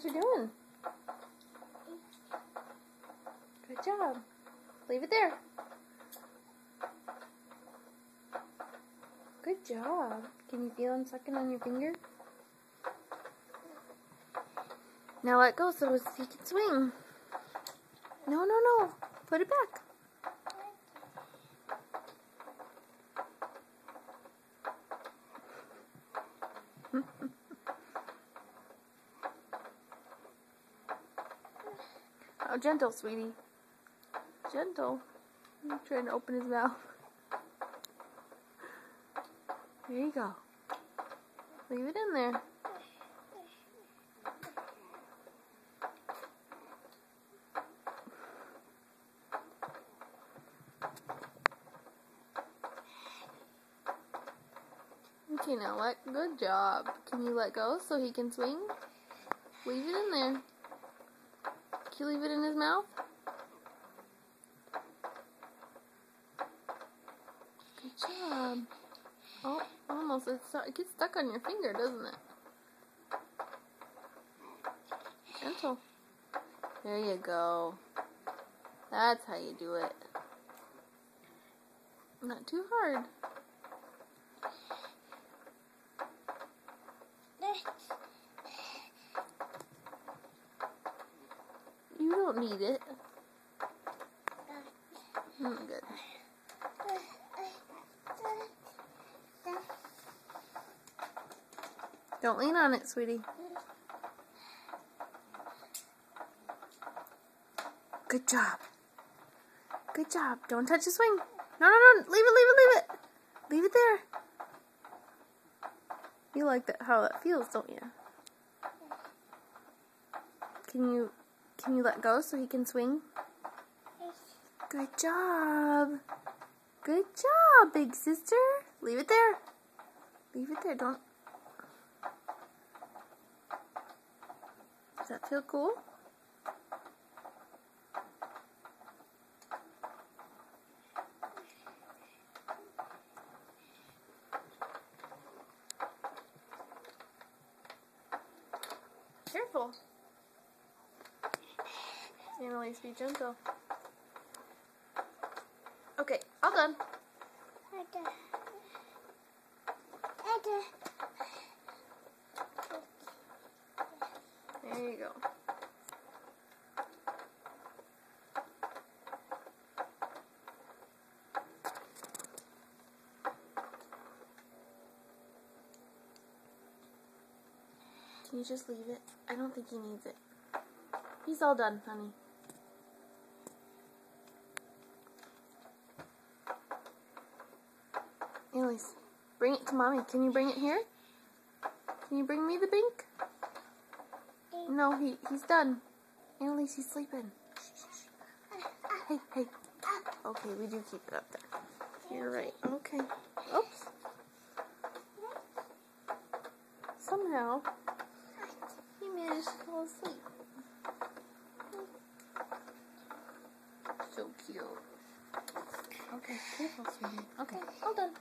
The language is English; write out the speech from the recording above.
what you're doing. Good job. Leave it there. Good job. Can you feel him sucking on your finger? Now let go so he can swing. No, no, no. Put it back. Oh, gentle, sweetie. Gentle. I'm trying to open his mouth. There you go. Leave it in there. Okay, now good job. Can you let go so he can swing? Leave it in there. Can you leave it in his mouth? Good job. Oh, almost. It gets stuck on your finger, doesn't it? Gentle. There you go. That's how you do it. Not too hard. You don't need it. Good. Don't lean on it, sweetie. Good job. Good job. Don't touch the swing. No, no, no. Leave it, leave it, leave it. Leave it there. You like that, how that feels, don't you? Can you let go so he can swing? Good job. Good job, big sister. Leave it there. Leave it there. Don't. Does that feel cool? Careful. Annalise, be gentle. Okay, all done. There you go. Can you just leave it? I don't think he needs it. He's all done, honey. Annalise, bring it to Mommy. Can you bring it here? Can you bring me the pink? No, he's done. Annalise, he's sleeping. Hey, hey. Okay, we do keep it up there. You're right. Okay. Oops. Somehow, he managed to fall asleep. So cute. Okay, careful, sweetie. Okay, all done.